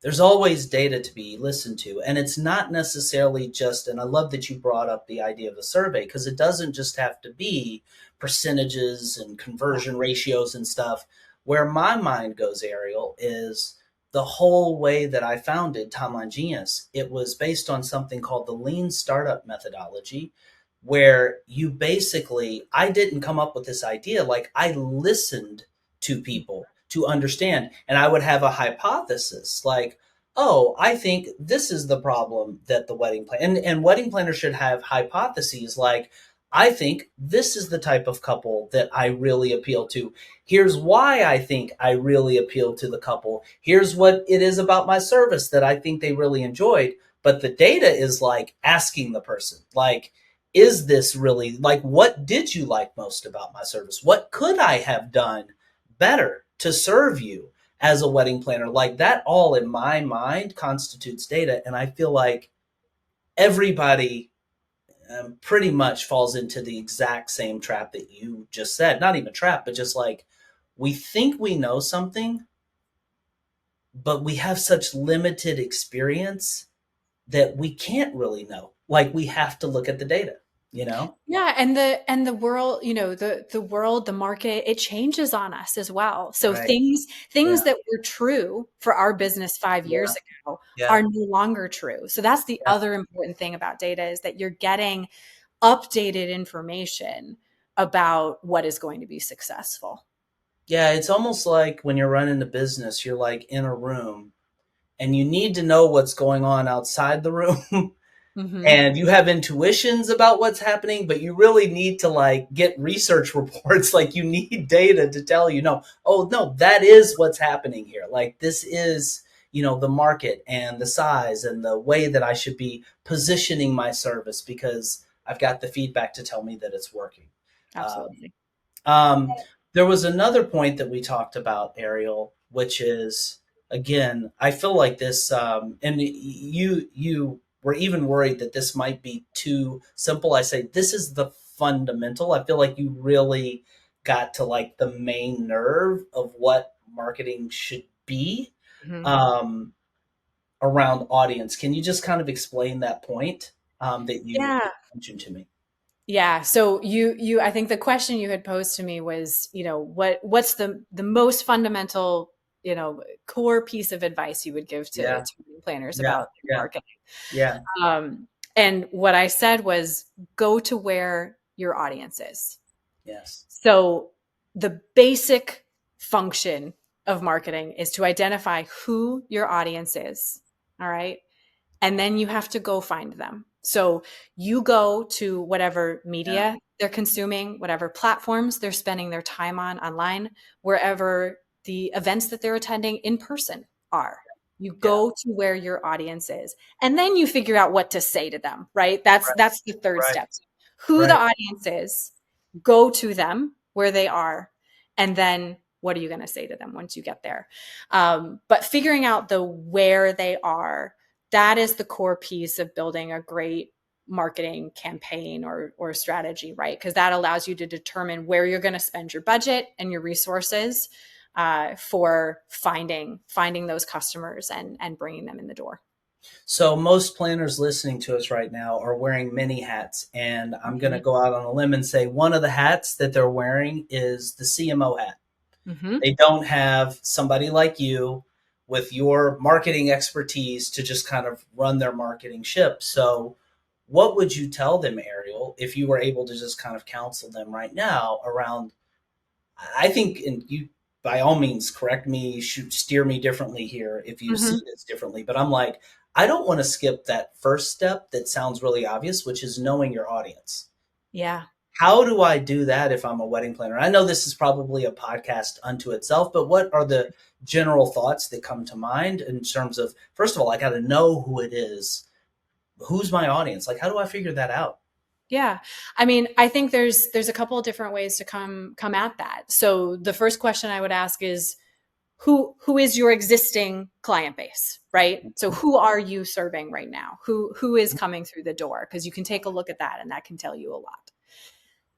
there's always data to be listened to. And it's not necessarily just, and I love that you brought up the idea of a survey, because it doesn't just have to be percentages and conversion ratios and stuff. Where my mind goes, Ariel, is the whole way that I founded Timeline Genius. It was based on something called the lean startup methodology, where I didn't come up with this idea. Like, I listened to people to understand. And I would have a hypothesis like, oh, I think this is the problem that the wedding plan, and wedding planners should have hypotheses like, I think this is the type of couple that I really appeal to. Here's why I think I really appeal to the couple. Here's what it is about my service that I think they really enjoyed. But the data is like asking the person, like, is this really like, what did you like most about my service? What could I have done better to serve you as a wedding planner? Like that all in my mind constitutes data. And I feel like everybody pretty much falls into the exact same trap that you just said. Not even trap, but just like we think we know something, but we have such limited experience that we can't really know. Like we have to look at the data, you know? Yeah, and the world, the world, the market, it changes on us as well. So Right. things Yeah. that were true for our business 5 years Yeah. ago Yeah. are no longer true. So that's the Yeah. other important thing about data, is that you're getting updated information about what is going to be successful. Yeah. It's almost like when you're running the business, you're like in a room and you need to know what's going on outside the room. Hmm. And you have intuitions about what's happening, but you really need to like get research reports. Like you need data to tell you, no, oh no, that is what's happening here. Like this is, the market and the size and the way that I should be positioning my service because I've got the feedback to tell me that it's working. Um, Absolutely. um, there was another point that we talked about, Ariel, which is again, I feel like this, and you were even worried that this might be too simple. I say this is the fundamental. I feel like you really got to like the main nerve of what marketing should be Hmm. um, around audience. Can you just kind of explain that point that you Yeah. mentioned to me? Yeah. So I think the question you had posed to me was, what's the most fundamental, core piece of advice you would give to Yeah, wedding planners yeah, about yeah, marketing? yeah. Um, and what I said was, go to where your audience is. Yes. So the basic function of marketing is to identify who your audience is. All right. And then you have to go find them. So you go to whatever Yeah. media they're consuming, whatever platforms they're spending their time on online, wherever the events that they're attending in person are. You Yeah. go to where your audience is, and then you figure out what to say to them, right? That's the third Right. step. Who the Right. audience is, go to them where they are, and then what are you going to say to them once you get there? But figuring out the where they are, that is the core piece of building a great marketing campaign or strategy, right? Because that allows you to determine where you're going to spend your budget and your resources for finding those customers and bringing them in the door. So most planners listening to us right now are wearing many hats, and I'm going to go out on a limb and say one of the hats that they're wearing is the CMO hat. Mm-hmm. They don't have somebody like you with your marketing expertise to just kind of run their marketing ship. So what would you tell them, Ariel, if you were able to just kind of counsel them right now around, I think, and you by all means correct me, shoot, steer me differently here if you Mm-hmm. see this differently, but I'm like, I don't want to skip that first step that sounds really obvious, which is knowing your audience. Yeah. How do I do that if I'm a wedding planner? I know this is probably a podcast unto itself, but what are the general thoughts that come to mind in terms of, first of all, I got to know who it is. Who's my audience? Like, how do I figure that out? Yeah. I mean, I think there's a couple of different ways to come at that. So the first question I would ask is, who is your existing client base, right? So who are you serving right now? Who is coming through the door? Because you can take a look at that and that can tell you a lot.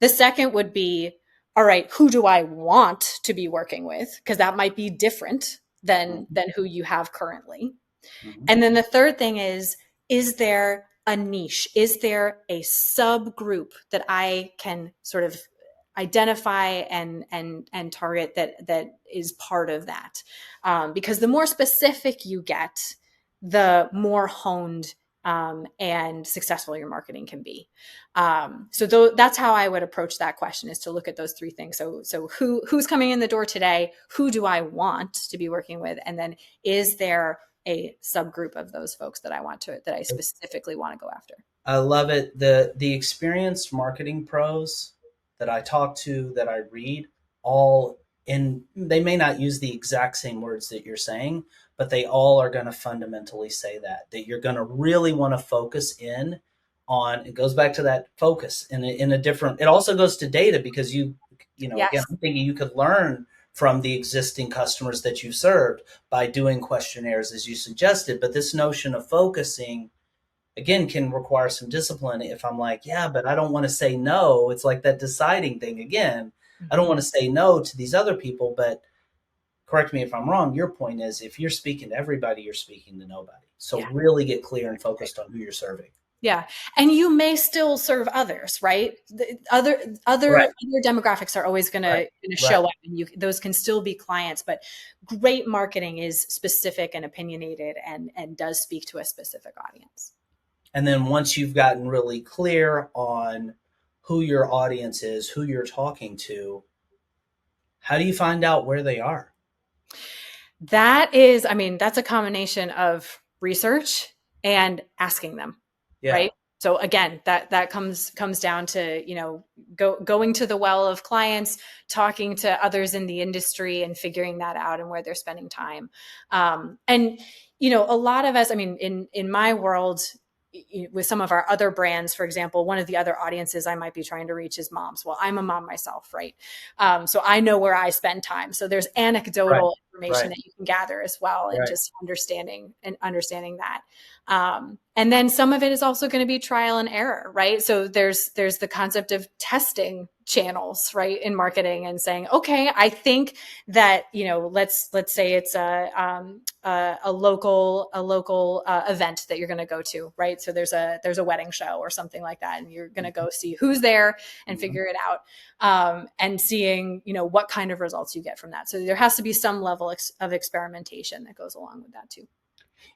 The second would be, all right, who do I want to be working with? Because that might be different than who you have currently. Mhm. And then the third thing is there a niche? Is there a subgroup that I can sort of identify and target that is part of that? Because the more specific you get, the more honed and successful your marketing can be. That's how I would approach that question: is to look at those three things. So who's coming in the door today? Who do I want to be working with? And then is there a subgroup of those folks that I specifically want to go after? I love it. The experienced marketing pros that I talk to, that I read, all in they may not use the exact same words that you're saying, but they all are going to fundamentally say that you're going to really want to focus in on, it goes back to that focus in a different, it also goes to data because again, Yes. I'm thinking you could learn from the existing customers that you've served by doing questionnaires as you suggested. But this notion of focusing, again, can require some discipline. If I'm like, yeah, but I don't want to say no, it's like that deciding thing again. I don't Mhm. want to say no to these other people, but correct me if I'm wrong. Your point is if you're speaking to everybody, you're speaking to nobody. So Yeah. really get clear and focused on who you're serving. Yeah. And you may still serve others, right? Right, Other demographics are always right, gonna right. show up, and those can still be clients, but great marketing is specific and opinionated and does speak to a specific audience. And then once you've gotten really clear on who your audience is, who you're talking to, how do you find out where they are? That is, I mean, that's a combination of research and asking them, Yeah. right? So again, that comes down to, going to the well of clients, talking to others in the industry and figuring that out and where they're spending time. And a lot of us, I mean, in my world, with some of our other brands, for example, one of the other audiences I might be trying to reach is moms. Well, I'm a mom myself, right? So I know where I spend time. So there's Right, anecdotal information right, that you can gather as well, and right. just understanding that. And then some of it is also going to be trial and error, right? So there's the concept of testing channels, right, in marketing, and saying, okay, I think that let's say it's a local event that you're going to go to, right? So there's a wedding show or something like that, and you're going to go see who's there and Mhm. figure it out, and seeing what kind of results you get from that. So there has to be some level of experimentation that goes along with that too.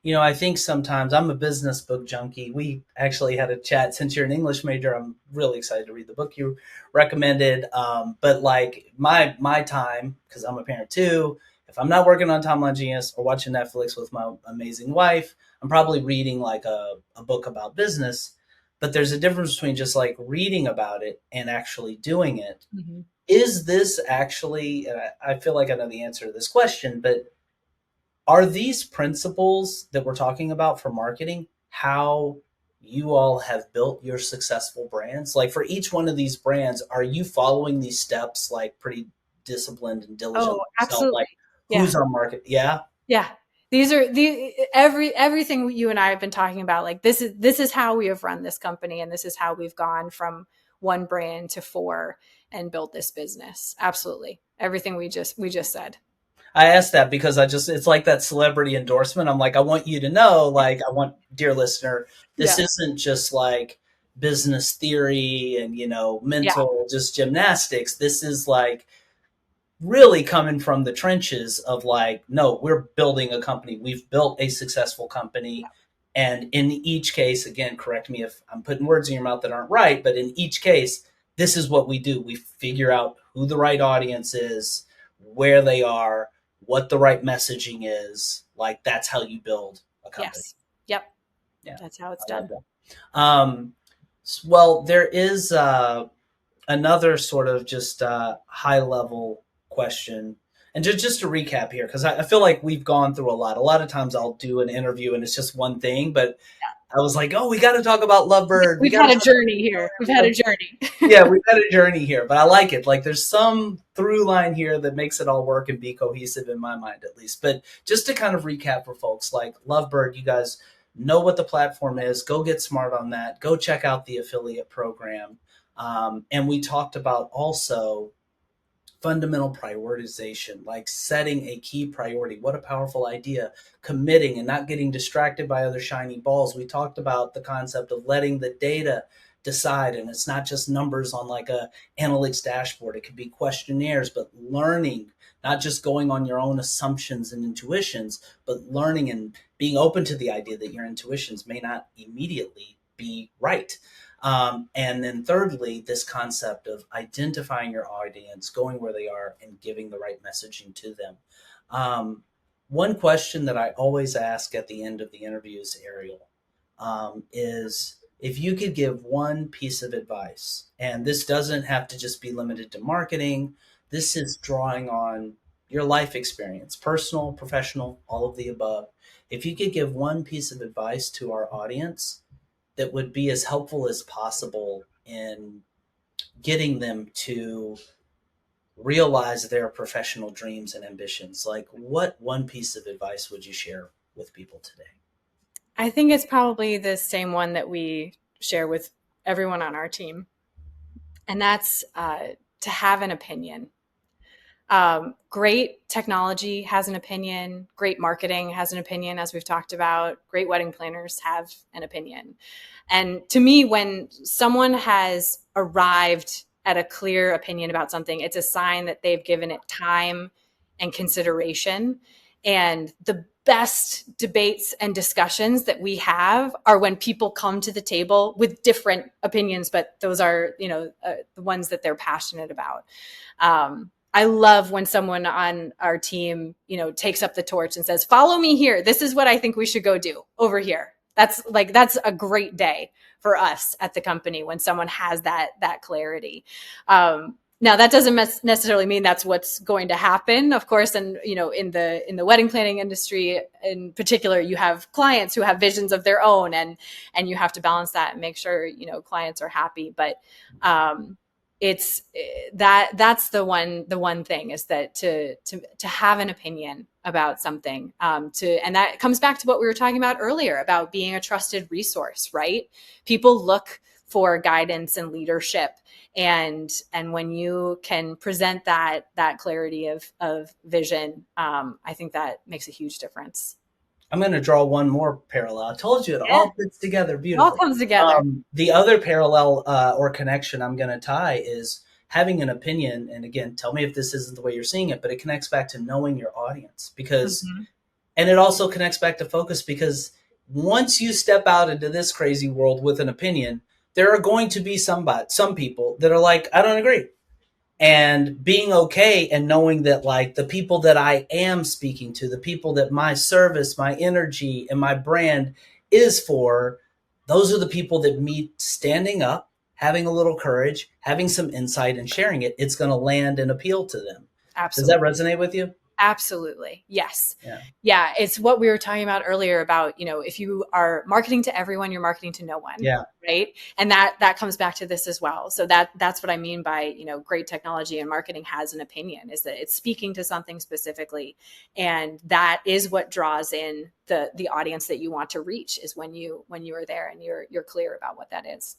I think sometimes I'm a business book junkie. We actually had a chat since you're an English major. I'm really excited to read the book you recommended. But like my time, because I'm a parent too, if I'm not working on Timeline Genius or watching Netflix with my amazing wife, I'm probably reading like a book about business. But there's a difference between just like reading about it and actually doing it. Mm-hmm. Is this actually, and I feel like I know the answer to this question, but are these principles that we're talking about for marketing how you all have built your successful brands? Like for each one of these brands, are you following these steps like pretty disciplined and diligent Oh, yourself? Like absolutely. Yeah. who's our market? Yeah. Yeah. These are everything you and I have been talking about. Like this is how we have run this company, and this is how we've gone from one brand to four and built this business. Absolutely. Everything we just said. I asked that because it's like that celebrity endorsement. I'm like, I want you to know, like, I want, dear listener, this Yeah. isn't just like business theory and, Yeah. mental just gymnastics. This is like really coming from the trenches of like, no, we're building a company. We've built a successful company. And in each case, again, correct me if I'm putting words in your mouth that aren't right, but in each case, this is what we do. We figure out who the right audience is, where they are, what the right messaging is. Like that's how you build a company. Yes. Yep. Yeah, That's how it's I love done. that. Well, there is another sort of just high level question. And just to recap here, because I feel like we've gone through a lot. A lot of times I'll do an interview and it's just one thing, but I was like, oh, we got to talk about Lovebird. We We've got had to a talk journey here. We've had about, a journey. yeah, we've got a journey here, but I like it. Like there's some through line here that makes it all work and be cohesive in my mind, at least. But just to kind of recap for folks, like Lovebird, you guys know what the platform is. Go get smart on that. Go check out the affiliate program. And we talked about also fundamental prioritization, like setting a key priority. What a powerful idea. Committing and not getting distracted by other shiny balls. We talked about the concept of letting the data decide, and it's not just numbers on like a analytics dashboard. It could be questionnaires, but learning, not just going on your own assumptions and intuitions, but learning and being open to the idea that your intuitions may not immediately be right. And then thirdly, this concept of identifying your audience, going where they are, and giving the right messaging to them. Um, One question that I always ask at the end of the interviews, Ariel, is if you could give one piece of advice, and this doesn't have to just be limited to marketing, this is drawing on your life experience, personal, professional, all of the above. If you could give one piece of advice to our audience, that would be as helpful as possible in getting them to realize their professional dreams and ambitions? Like, what one piece of advice would you share with people today? I think it's probably the same one that we share with everyone on our team, and that's to have an opinion. Great technology has an opinion. Great marketing has an opinion, as we've talked about. Great wedding planners have an opinion. And to me, when someone has arrived at a clear opinion about something, it's a sign that they've given it time and consideration. And the best debates and discussions that we have are when people come to the table with different opinions, but those are, the ones that they're passionate about. I love when someone on our team, takes up the torch and says, follow me here. This is what I think we should go do over here. That's a great day for us at the company when someone has that clarity. Now that doesn't necessarily mean that's what's going to happen, of course. And, in the wedding planning industry in particular, you have clients who have visions of their own, and you have to balance that and make sure, clients are happy. But, it's that's the one thing, is that to have an opinion about something, and that comes back to what we were talking about earlier about being a trusted resource, right? People look for guidance and leadership, and when you can present that clarity of vision, I think that makes a huge difference. I'm going to draw one more parallel. I told you it Yeah, all fits together it all beautifully. comes together. The other parallel or connection I'm going to tie is having an opinion. And again, tell me if this isn't the way you're seeing it, but it connects back to knowing your audience, because, and it also connects back to focus, because once you step out into this crazy world with an opinion, there are going to be some people that are like, I don't agree. And being okay and knowing that, like, the people that I am speaking to, the people that my service, my energy, and my brand is for, those are the people that me standing up, having a little courage, having some insight, and sharing it, it's going to land and appeal to them. Absolutely. Does that resonate with you? Absolutely. Yes. Yeah. Yeah. It's what we were talking about earlier about, if you are marketing to everyone, you're marketing to no one. Yeah. Right. And that comes back to this as well. So that's what I mean by, great technology and marketing has an opinion, is that it's speaking to something specifically. And that is what draws in the audience that you want to reach, is when you are there and you're clear about what that is.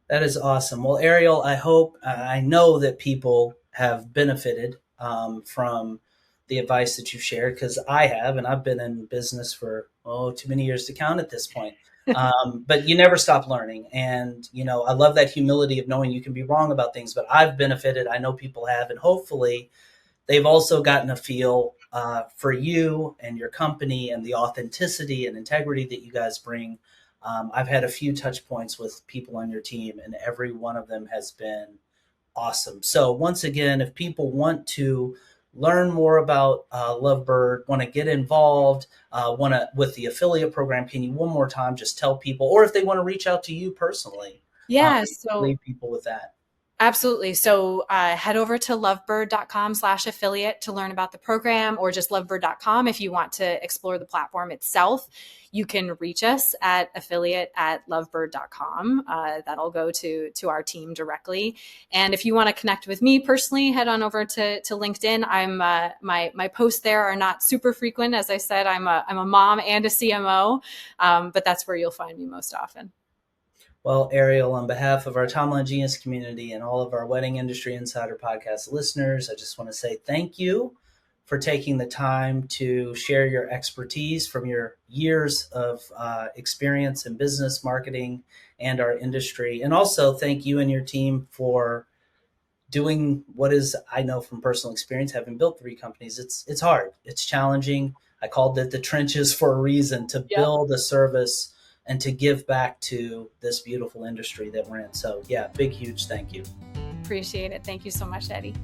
That is awesome. Well, Ariel, I know that people have benefited from the advice that you've shared, because I have, and I've been in business for, too many years to count at this point. But you never stop learning. And, I love that humility of knowing you can be wrong about things, but I've benefited. I know people have, and hopefully they've also gotten a feel for you and your company and the authenticity and integrity that you guys bring. I've had a few touch points with people on your team, and every one of them has been awesome. So once again, if people want to learn more about Lovebird, want to get involved, with the affiliate program, can you one more time just tell people, or if they want to reach out to you personally, Yeah. So leave people with that. absolutely. So head over to lovebird.com/affiliate to learn about the program, or just lovebird.com if you want to explore the platform itself. You can reach us at affiliate@lovebird.com. That'll go to our team directly. And if you want to connect with me personally, head on over to LinkedIn. I'm my posts there are not super frequent. As I said, I'm a mom and a CMO, but that's where you'll find me most often. Well, Ariel, on behalf of our Timeline Genius community and all of our Wedding Industry Insider podcast listeners, I just want to say thank you for taking the time to share your expertise from your years of experience in business, marketing, and our industry. And also thank you and your team for doing what is, I know from personal experience, having built 3 companies, it's hard. It's challenging. I called it the trenches for a reason, to build a service and to give back to this beautiful industry that we're in. So yeah, big, huge thank you. Appreciate it. Thank you so much, Eddie.